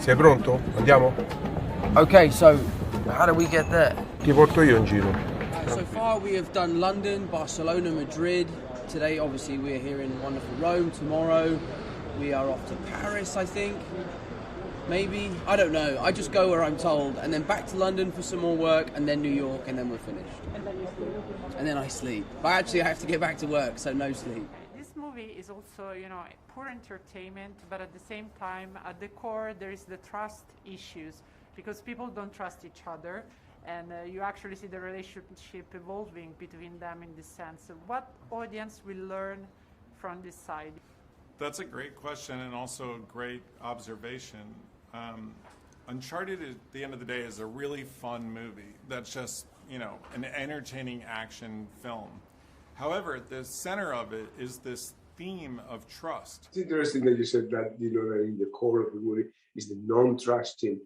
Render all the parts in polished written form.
Sei pronto? Andiamo? Okay, so how do we get there? Ti porto io in giro. So far we have done London, Barcelona, Madrid. Today obviously we're here in wonderful Rome. Tomorrow we are off to Paris, I think. Maybe, I don't know. I just go where I'm told, and then back to London for some more work, and then New York, and then we're finished. And then you sleep. And then I sleep. But actually I have to get back to work, so no sleep. This movie is also, poor entertainment, but at the same time, at the core, there is the trust issues because people don't trust each other, and you actually see the relationship evolving between them in this sense. So what audience will learn from this side? That's a great question and also a great observation. Uncharted, at the end of the day, is a really fun movie that's just, an entertaining action film. However, at the center of it is this theme of trust. It's interesting that you said that, that in the core of the movie is the non-trusting,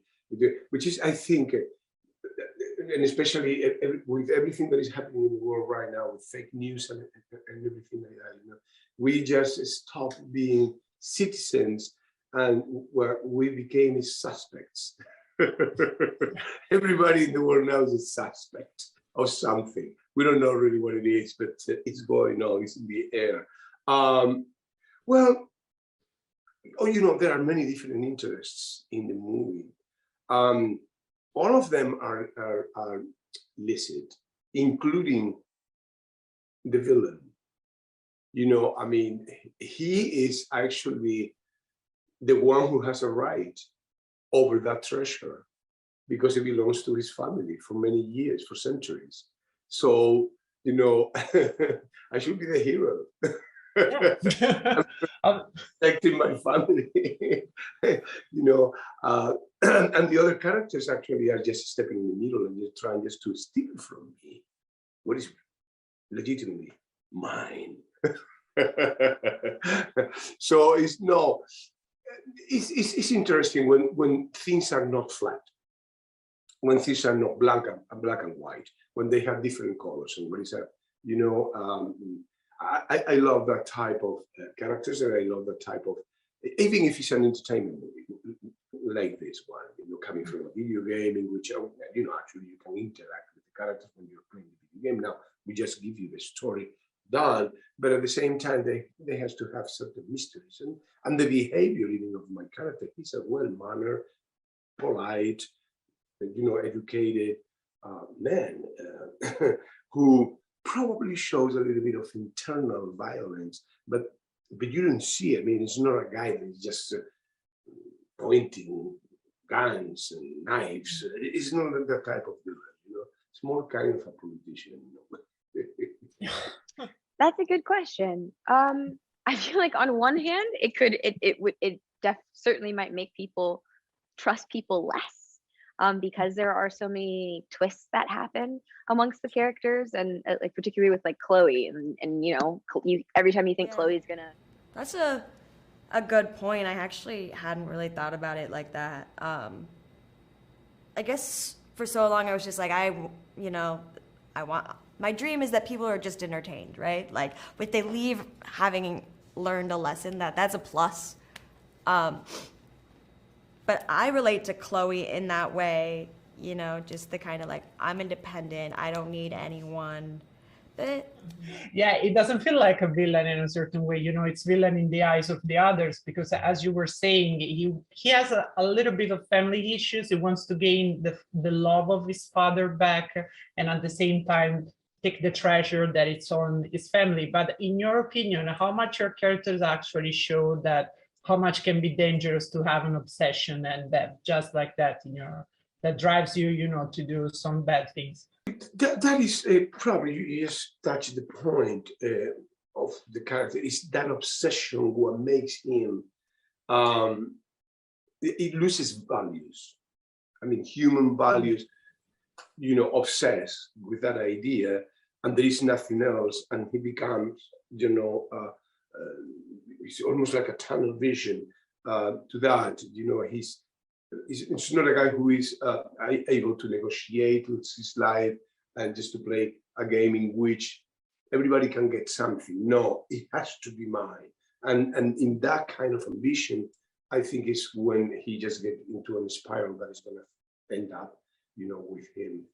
which is, I think, and especially with everything that is happening in the world right now, with fake news and everything like that, we just stopped being citizens and where we became suspects. Everybody in the world now is a suspect of something. We don't know really what it is, but it's going on, it's in the air. There are many different interests in the movie. All of them are licit, including the villain. He is actually the one who has a right over that treasure because it belongs to his family for many years, for centuries. So, I should be the hero. I'm protecting my family, and the other characters actually are just stepping in the middle and just trying just to steal from me what is legitimately mine. So it's interesting when things are not flat, when things are not black and white, when they have different colors, and when it's I love that type of characters, and I love that type of, even if it's an entertainment movie like this one, coming from a video game in which actually you can interact with the characters when you're playing the video game. Now we just give you the story done, but at the same time they have to have certain mysteries and the behavior even of my character. He's a well-mannered, polite, educated man who probably shows a little bit of internal violence, but you don't see it. It's not a guy that's just pointing guns and knives. It's not that type of villain, It's more kind of a politician. That's a good question. I feel like on one hand, it certainly might make people trust people less, because there are so many twists that happen amongst the characters, and like particularly with like Chloe, and every time you think Chloe's gonna. That's a good point. I actually hadn't really thought about it like that. I guess for so long I was just like, my dream is that people are just entertained, right? Like, if they leave having learned a lesson, that's a plus. But I relate to Chloe in that way, just the kind of like, I'm independent, I don't need anyone. But yeah, it doesn't feel like a villain in a certain way. It's villain in the eyes of the others, because as you were saying, he has a little bit of family issues. He wants to gain the love of his father back, and at the same time take the treasure that it's on his family. But in your opinion, how much your characters actually show that, how much can be dangerous to have an obsession and that just like that that drives you, to do some bad things? That is probably, you just touched the point of the character. Is that obsession what makes him, it loses values. Human values, obsessed with that idea, and there is nothing else, and he becomes, it's almost like a tunnel vision to that. It's not a guy who is able to negotiate with his life and just to play a game in which everybody can get something. No, it has to be mine. And in that kind of ambition, I think it's when he just gets into a spiral that is going to end up, with him.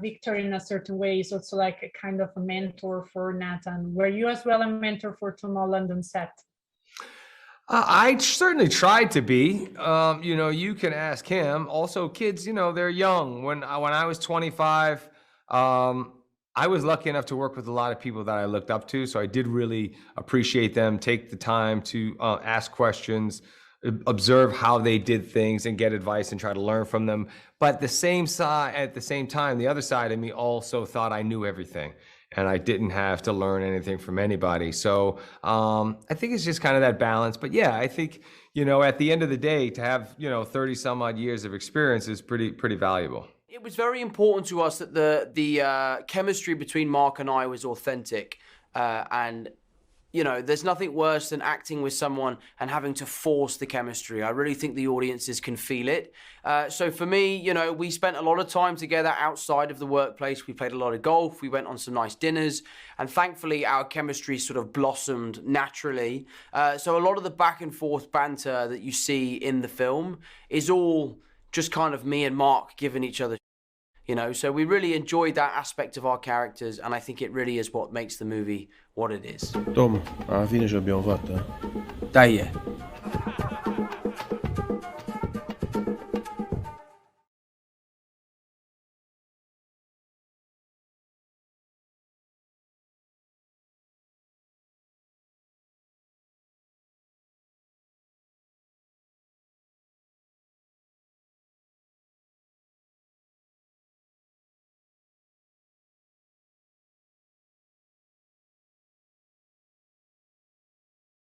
Victor, in a certain way, is also like a kind of a mentor for Nathan. Were you as well a mentor for Tom Holland on set? I certainly tried to be. You can ask him. Also, kids, they're young. When I was 25, I was lucky enough to work with a lot of people that I looked up to. So I did really appreciate them, take the time to ask questions, observe how they did things and get advice and try to learn from them. But at the same time, the other side of me also thought I knew everything and I didn't have to learn anything from anybody. So I think it's just kind of that balance. But yeah, I think, at the end of the day, to have, 30 some odd years of experience is pretty valuable. It was very important to us that the chemistry between Mark and I was authentic, and there's nothing worse than acting with someone and having to force the chemistry. I really think the audiences can feel it. So for me, we spent a lot of time together outside of the workplace. We played a lot of golf. We went on some nice dinners. And thankfully, our chemistry sort of blossomed naturally. So a lot of the back and forth banter that you see in the film is all just kind of me and Mark giving each other, So we really enjoyed that aspect of our characters. And I think it really is what makes the movie what it is. Tom, alla fine ce l'abbiamo fatta. Dai.